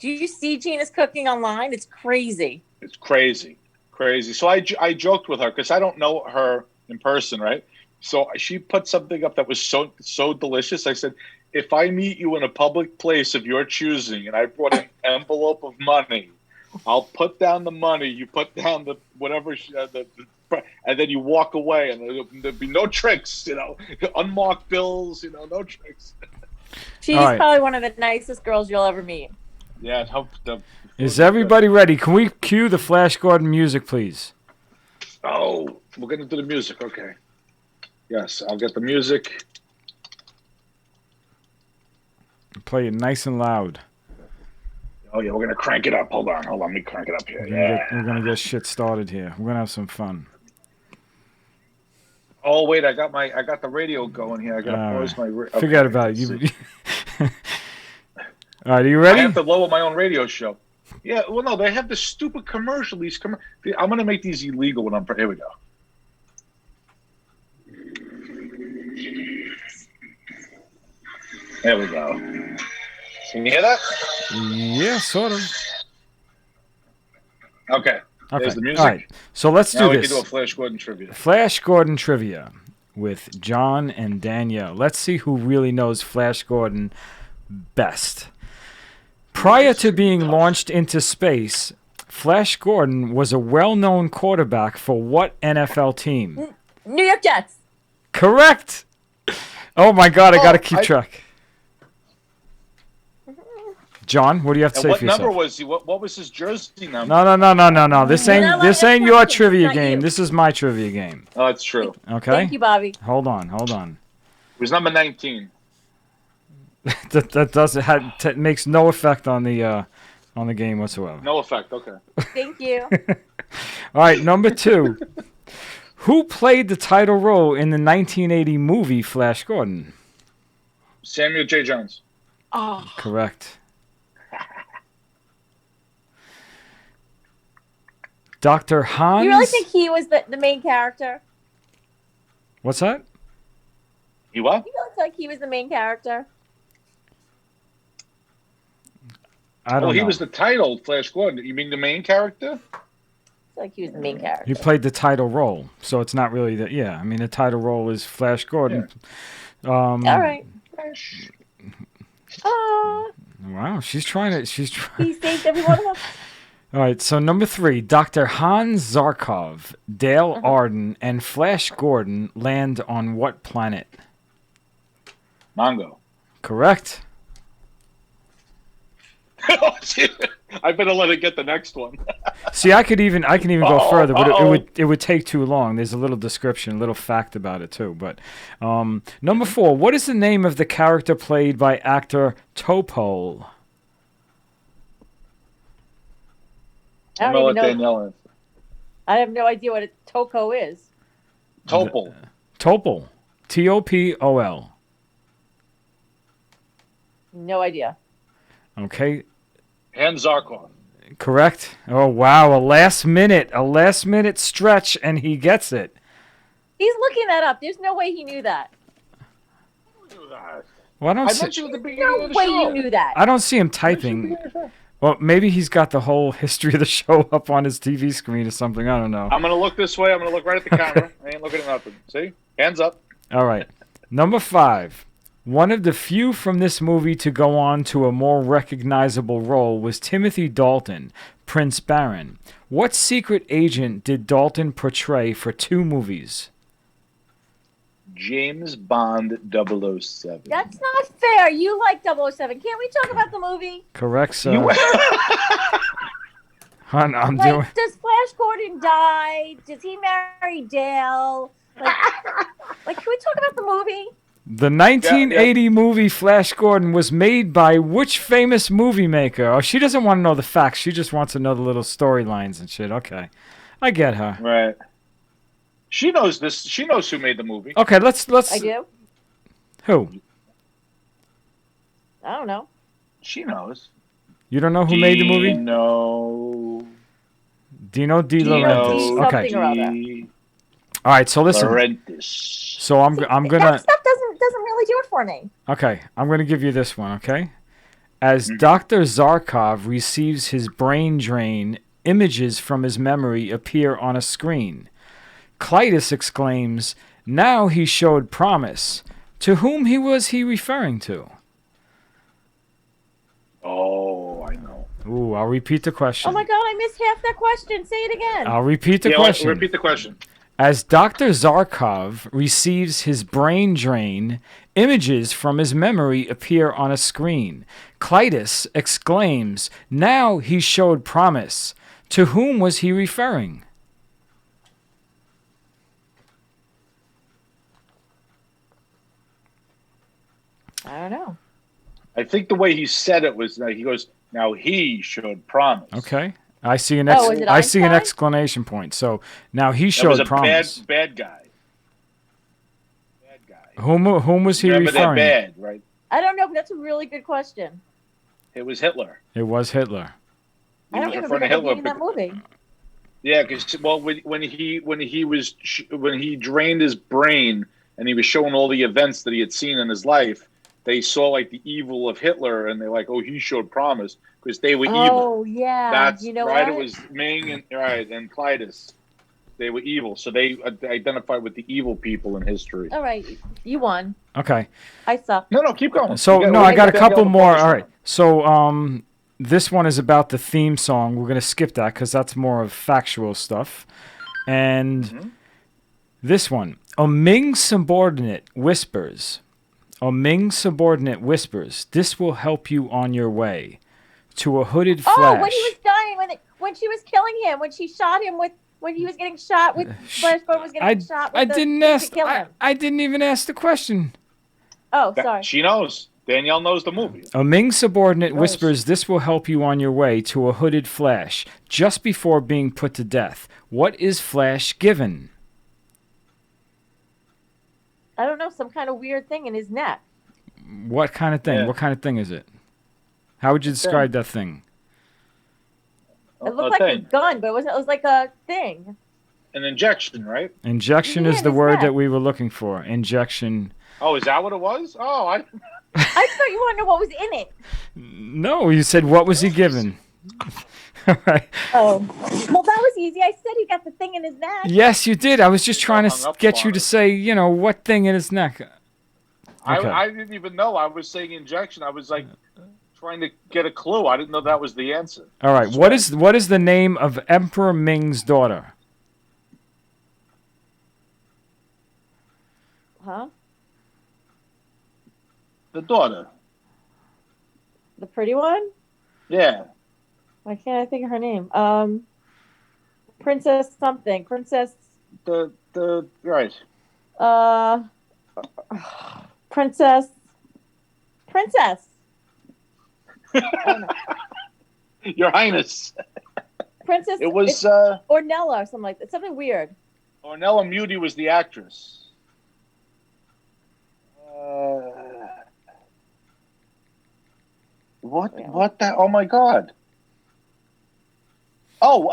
Do you see Gina's cooking online? It's crazy. it's crazy, crazy. So I joked with her because I don't know her in person, right? So she put something up that was so delicious. I said, if I meet you in a public place of your choosing, and I brought an envelope of money, I'll put down the money. You put down the whatever, and then you walk away, and there'll be no tricks, unmarked bills, no tricks. She's probably one of the nicest girls you'll ever meet. Yeah. Is everybody ready? Can we cue the Flash Gordon music, please? Oh, we're gonna do the music. Okay. Yes, I'll get the music. Play it nice and loud. Oh yeah, we're gonna crank it up. Hold on. Let me crank it up here. We're gonna get shit started here. We're gonna have some fun. Oh wait, I got the radio going here. I gotta pause my. Okay, forget about it. All right, are you ready? I have to lower my own radio show. Yeah, well, no, they have this stupid commercial. I'm gonna make these illegal when here we go. There we go. Can you hear that? Yeah, sort of. Okay. There's the music. All right. So let's do this. We can do a Flash Gordon trivia. Flash Gordon trivia with John and Danielle. Let's see who really knows Flash Gordon best. Prior to being launched into space, Flash Gordon was a well-known quarterback for what NFL team? New York Jets. Correct. Oh my God, I got to keep track. John, what do you have to say for yourself? What number was he? What was his jersey number? No. This ain't your trivia game. This is my trivia game. Oh, that's true. Okay. Thank you, Bobby. Hold on. It was number 19. that doesn't makes no effect on the game whatsoever. No effect. Okay. Thank you. All right, number 2. Who played the title role in the 1980 movie Flash Gordon? Samuel J. Jones. Oh. Correct. Dr. Hans. You really think he was the main character? What's that? He what? You really think he was the main character? I don't know. He was the title, Flash Gordon. You mean the main character? I feel like he was the main character. He played the title role, so it's not really that. Yeah, I mean the title role is Flash Gordon. Yeah. All right. Wow, she's trying. He saved every one of them. All right, so number 3, Dr. Hans Zarkov, Dale Arden, and Flash Gordon land on what planet? Mongo. Correct. I better let it get the next one. See, I can even go further, but it would take too long. There's a little description, a little fact about it too. But number 4, what is the name of the character played by actor Topol? I don't even know. Danielle I have no idea what a Toko is. Topol. Topol. Topol. No idea. Okay. Hans Zarkov. Correct. Oh wow, a last minute stretch, and he gets it. He's looking that up. There's no way he knew that. Well, I bet you at the beginning of the show. No way you knew that. I don't see him typing. Well, maybe he's got the whole history of the show up on his TV screen or something. I don't know. I'm going to look this way. I'm going to look right at the camera. I ain't looking at nothing. See? Hands up. All right. Number 5. One of the few from this movie to go on to a more recognizable role was Timothy Dalton, Prince Baron. What secret agent did Dalton portray for 2 movies? James Bond 007. That's not fair. You like 007. Can't we talk about the movie? Correct, sir. Hon, I'm doing. Does Flash Gordon die? Does he marry Dale? Like, can we talk about the movie? The 1980 movie Flash Gordon was made by which famous movie maker? Oh, she doesn't want to know the facts. She just wants to know the little storylines and shit. Okay. I get her. Right. She knows this. She knows who made the movie. Okay, let's. I do. Who? I don't know. She knows. You don't know who made the movie? No. Dino De Dino Laurentiis. D Okay. something or other. All right. So listen. Laurentiis. So I'm See, gonna. that stuff doesn't really do it for me. Okay. I'm gonna give you this one. Okay. As Mhm. Dr. Zarkov receives his brain drain, images from his memory appear on a screen. Clytus exclaims, "Now he showed promise." To whom was he referring to? Oh, I know. Ooh, I'll repeat the question. Oh my god, I missed half that question. Say it again. I'll repeat the Yeah, question. repeat the question. As Dr. Zarkov receives his brain drain, images from his memory appear on a screen. Clytus exclaims, "Now he showed promise." To whom was he referring? I don't know. I think the way he said it was like he goes, "Now he showed promise." Okay. I see an Oh, is it I see an Einstein? exclamation point. So now he That was showed a promise. bad guy. Bad guy. Whom was he Remember that referring? bad, right? I don't know, but that's a really good question. It was Hitler. It was Hitler. He I don't was remember referring to that Hitler. being in that movie. Yeah, because when he drained his brain and he was showing all the events that he had seen in his life, they saw like the evil of Hitler, and they're like, "Oh, he showed promise," because they were evil. Oh yeah. That's You know right. what? It was Ming and Clytus. They were evil, so they identified with the evil people in history. All right, you won. Okay. I suck. No, keep going. So We no, I got a Danielle couple the more. bonus All right. round. So this one is about the theme song. We're gonna skip that because that's more of factual stuff. And Mhm. this one, a Ming subordinate whispers. A Ming subordinate whispers, "This will help you on your way." To a hooded Oh, flash. when he was dying, when she was killing him, when she shot him when he was getting shot with Flash Gordon was getting shot with I the didn't thing ask. to kill him. I didn't even ask the question. Oh, sorry. She knows. Danielle knows the movie. A Ming subordinate Yes. whispers, "This will help you on your way," to a hooded Flash just before being put to death. What is Flash given? I don't know, some kind of weird thing in his neck. What kind of thing? Yeah. What kind of thing is it? How would you describe that thing? It looked like a thing. gun, but it wasn't. It was like a thing. An injection, right? Injection Yeah, is the his word neck. that we were looking for. Injection. Oh, is that what it was? Oh, I thought you wanted to know what was in it. No, you said what was he given? All right. Oh, well, that was easy. I said he got the thing in his neck. Yes, you did. I was just trying hung to up get you on to it. say, what thing in his neck. Okay. I didn't even know. I was saying injection. I was like trying to get a clue. I didn't know that was the answer. All right. What is the name of Emperor Ming's daughter? Huh? The daughter? The pretty one? Yeah. Why can't I think of her name? Princess something. Princess. The right. Uh. Princess. Princess. Oh, no. Your Highness. Princess. It was it's Ornella or something like that. Something weird. Ornella Muti was the actress. What? Yeah. What the? Oh my God. Oh,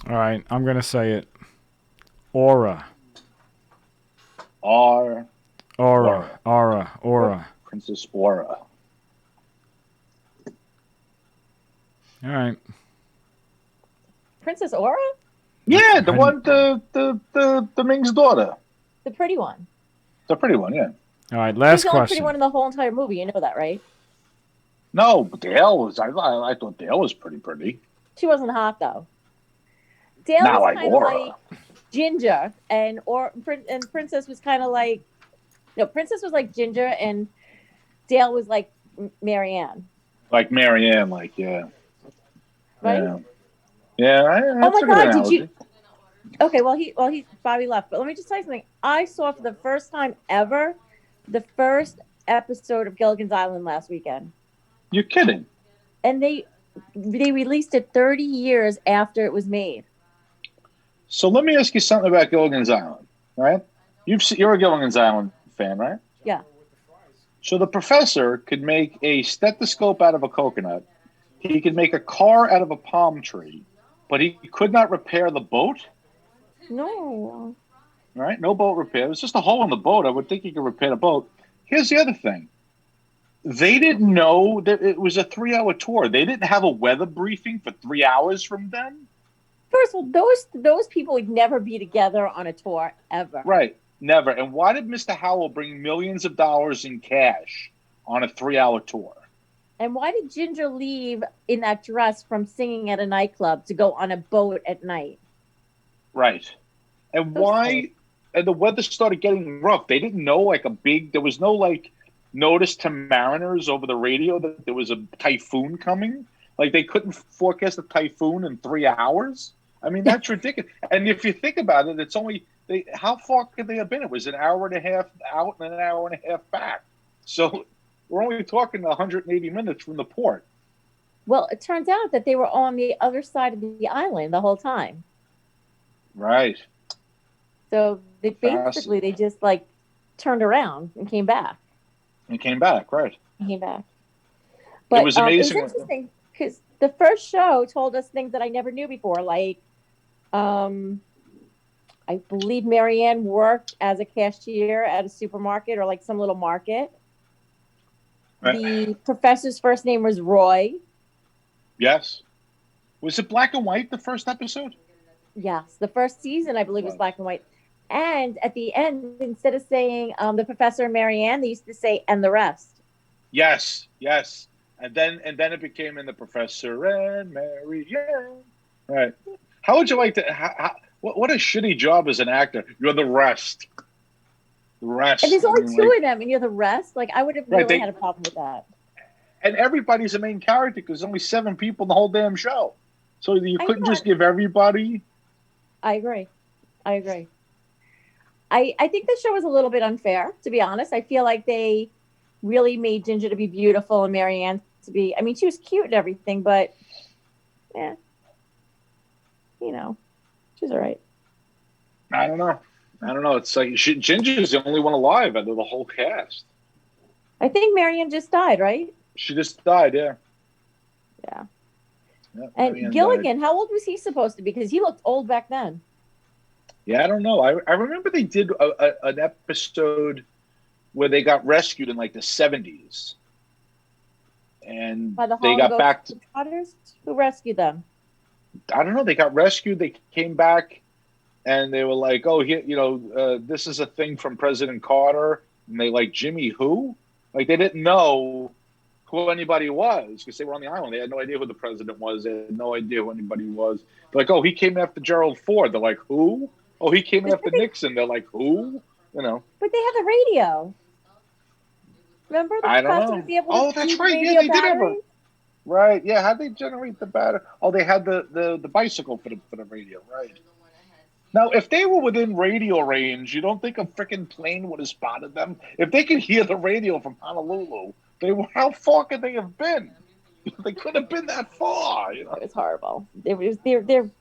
All right. I'm going to say it. Aura. Aura. Princess Aura. All right. Princess Aura? Yeah, the one, the Ming's daughter, The pretty one. the pretty one. Yeah. All right. She's Last the only pretty question. one in the whole entire movie. You know that, right? No, but Dale was. I thought Dale was pretty. She wasn't hot though. Dale Not was like kind of Aura. like ginger, and Princess was kind of like Princess was like ginger, and Dale was like Marianne, Like Marianne, like yeah. right? Yeah. Yeah. Oh That's my a good God! Did analogy. you? Okay, well Bobby left, but let me just tell you something. I saw for the first time ever the first episode of Gilligan's Island last weekend, You're kidding. and they released it 30 years after it was made. So let me ask you something about Gilligan's Island, right? You're a Gilligan's Island fan, right? Yeah. So the professor could make a stethoscope out of a coconut. He could make a car out of a palm tree, but he could not repair the boat. No. Right? No boat repair. It was just a hole in the boat. I would think he could repair the boat. Here's the other thing. They didn't know that it was a 3 hour tour. They didn't have a weather briefing for 3 hours from them. First of all, those people would never be together on a tour ever. Right. Never. And why did Mr. Howell bring millions of dollars in cash on a 3 hour tour? And why did Ginger leave in that dress from singing at a nightclub to go on a boat at night? Right. And why? And the weather started getting rough. They didn't know there was no notice to mariners over the radio that there was a typhoon coming. Like they couldn't forecast a typhoon in 3 hours. I mean, that's ridiculous. And if you think about it, it's only how far could they have been? It was an hour and a half out and an hour and a half back. So we're only talking 180 minutes from the port. Well, it turns out that they were on the other side of the island the whole time. Right. So they just turned around and came back. And came back, right. But it was amazing. It was interesting because the first show told us things that I never knew before. I believe Marianne worked as a cashier at a supermarket or some little market. Right. The professor's first name was Roy. Yes. Was it black and white, the first episode? Yes. The first season, I believe, was black and white. And at the end, instead of saying the professor and Marianne, they used to say, and the rest. Yes. And then it became in the professor and Marianne. Right. How would you like to, what a shitty job as an actor. You're the rest. The rest. And there's only two of them, and you're the rest. I would have really had a problem with that. And everybody's a main character because there's only 7 people in the whole damn show. So you couldn't just give everybody. I agree. I think the show was a little bit unfair, to be honest. I feel like they really made Ginger to be beautiful and Marianne to be, she was cute and everything, but yeah, she's all right. I don't know. It's like Ginger's the only one alive out of the whole cast. I think Marianne just died, right? She just died, yeah. Yeah. And Gilligan, how old was he supposed to be? Because he looked old back then. Yeah, I don't know. I remember they did an episode where they got rescued in the 70s. And they got back to... Who rescued them? I don't know. They got rescued. They came back and they were like, oh, this is a thing from President Carter. And they Jimmy who? They didn't know who anybody was because they were on the island. They had no idea who the president was. They had no idea who anybody was. They're like, oh, he came after Gerald Ford. They're like, who? Oh, he came after Nixon. They're like, who? But they have the radio. Remember? I don't know. Oh, that's right. Yeah, they did have a... Right. Yeah. How'd they generate the battery? Oh, they had the bicycle for the radio. Right. Now, if they were within radio range, you don't think a freaking plane would have spotted them? If they could hear the radio from Honolulu, how far could they have been? They couldn't have been that far. It was horrible. They're.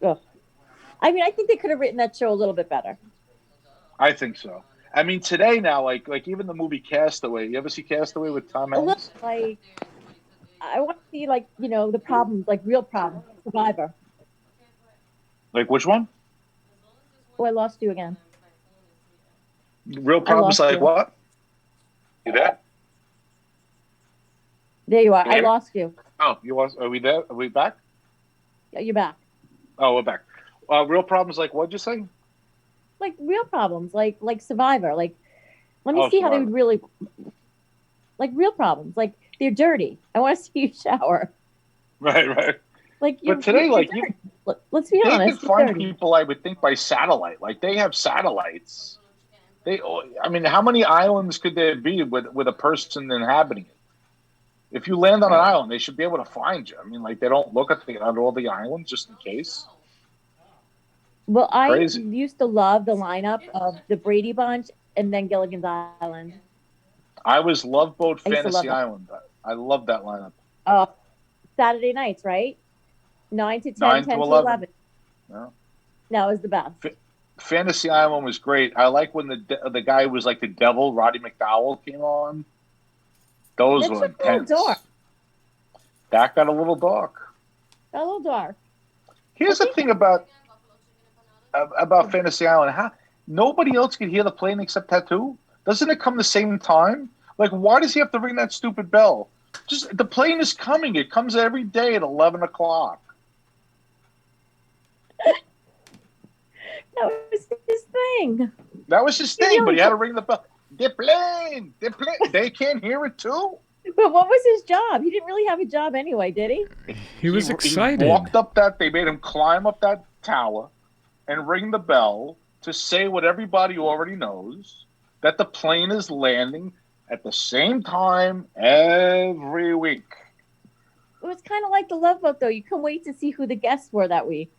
I think they could have written that show a little bit better. I think so. Today now, even the movie Castaway. You ever see Castaway with Tom Hanks? I want to see the problems, real problems. Survivor. Which one? Oh, I lost you again. Real problems what? You there? There you are. I lost you. Oh, you lost. Are we there? Are we back? Yeah, you're back. Oh, we're back. Real problems what'd you say? Real problems, like Survivor. Let me see how they would really... real problems. They're dirty. I want to see you shower. Right. But today, let's be honest. They could find people, I would think, by satellite. They have satellites. How many islands could there be with a person inhabiting it? If you land on an island, they should be able to find you. They don't look at all the islands just in case. Well, Crazy. I used to love the lineup of the Brady Bunch and then Gilligan's Island. I was Love Boat Fantasy Island. I love that lineup. Saturday nights, right? 9 to 10, 9 10 to to 11. Yeah. That was the best. Fantasy Island was great. I like when the guy was the devil, Roddy McDowell, came on. Those That were took a little intense. dark. That got a little dark. A little dark. Here's the thing about Fantasy Island. How nobody else can hear the plane except Tattoo? Doesn't it come the same time? Like, why does he have to ring that stupid bell? Just the plane is coming. It comes every day at 11 o'clock. That was his thing. That was his thing, but he had to ring the bell. The plane. They can't hear it too. But what was his job? He didn't really have a job anyway, did he? He was excited. He walked up that. They made him climb up that tower and ring the bell to say what everybody already knows, that the plane is landing at the same time every week. It was kind of like the Love Boat, though. You couldn't wait to see who the guests were that week.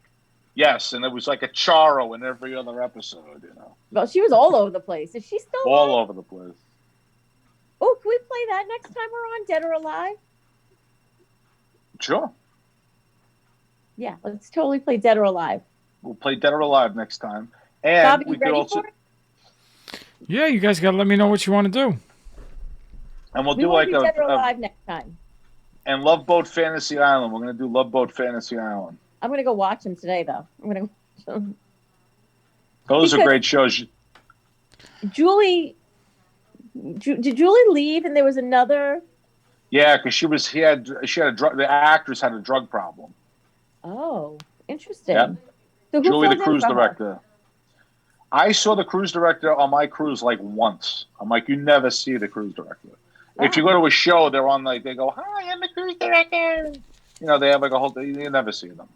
Yes, and it was like a Charo in every other episode, you know. Well, she was all over the place. Is she still all alive? over the place? Oh, can we play that next time we're on Dead or Alive? Sure. Yeah, let's totally play Dead or Alive. We'll play Dead or Alive next time. And Bob, we you could ready also for it? Yeah, you guys got to let me know what you want to do. and we'll We do will like do Dead or Alive next time. and Love Boat Fantasy Island. We're gonna do Love Boat Fantasy Island. I'm going to go watch them today, though. I'm going to watch them. Those are Because- great shows. Julie, did Julie leave and there was another? Yeah, because she had a drug. The actress had a drug problem. Oh, interesting. Yep. So who Julie, the filled in cruise for her? director. I saw the cruise director on my cruise like once. I'm like, you never see the cruise director. If you go to a show, they're on like they go, "Hi, I'm the cruise director." You know, they have like a whole. You never see them.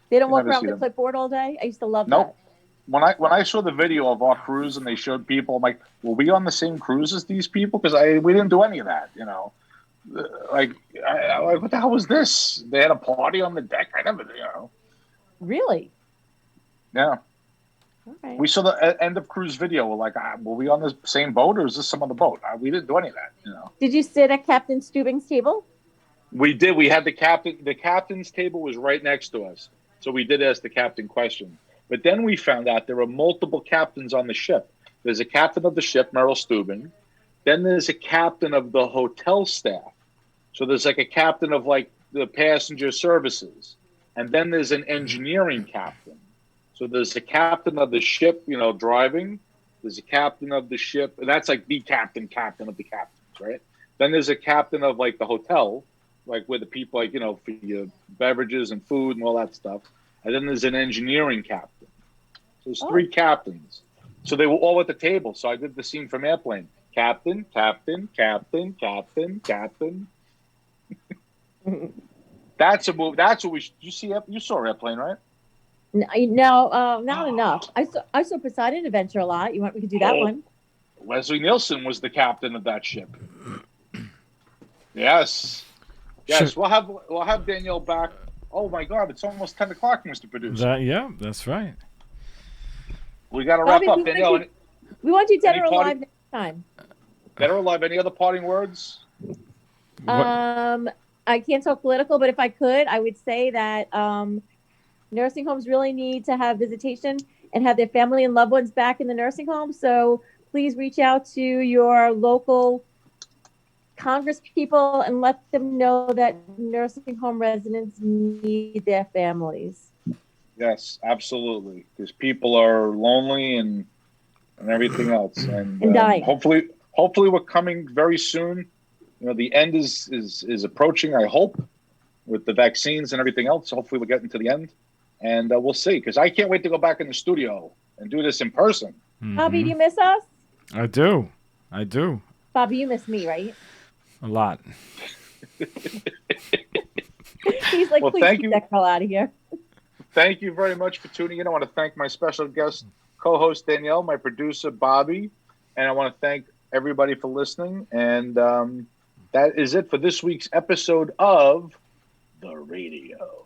They don't You walk never around see with a them. clipboard all day? I used to love Nope. that. When I saw the video of our cruise and they showed people, I'm like, were we on the same cruise as these people? Because we didn't do any of that. You know, like what the hell was this? They had a party on the deck. I never, you know. Really? Yeah. All right. We saw the end of cruise video. We're like, were we on the same boat or is this some other boat? We didn't do any of that, you know. Did you sit at Captain Stubing's table? We did. We had the captain. The captain's table was right next to us, so we did ask the captain questions. But then we found out there were multiple captains on the ship. There's a captain of the ship, Merrill Steuben. Then there's a captain of the hotel staff. So there's like a captain of like the passenger services, and then there's an engineering captain. So there's a captain of the ship, you know, driving. There's a captain of the ship, and that's like the captain of the captains, right? Then there's a captain of like the hotel, like where the people, like, you know, for your beverages and food and all that stuff. And then there's an engineering captain. So there's three captains. So they were all at the table. So I did the scene from Airplane. Captain, captain, captain, captain, captain. That's a move. That's what we should. You saw Airplane, right? No, not enough. I saw Poseidon Adventure a lot. We could do that one. Leslie Nielsen was the captain of that ship. Yes. Yes, Sure. we'll have Danielle back. Oh my God, it's almost 10 o'clock, Mr. Producer. Yeah, that's right. We got to wrap Bobby, up. Danielle, we want to do Dead any or party- Alive next time. Dead or Alive, any other parting words? I can't talk political, but if I could, I would say that nursing homes really need to have visitation and have their family and loved ones back in the nursing home. So please reach out to your local Congress people and let them know that nursing home residents need their families. Yes, absolutely. Because people are lonely and everything else, and dying. Hopefully, we're coming very soon. You know, the end is approaching. I hope with the vaccines and everything else. Hopefully, we're getting to the end, and we'll see. Because I can't wait to go back in the studio and do this in person. Bobby, do you miss us? I do. Bobby, you miss me, right? A lot. He's like, Well, please thank keep you. that girl out of here. Thank you very much for tuning in. I want to thank my special guest co-host Danielle, my producer Bobby, and I want to thank everybody for listening. And that is it for this week's episode of The Radio.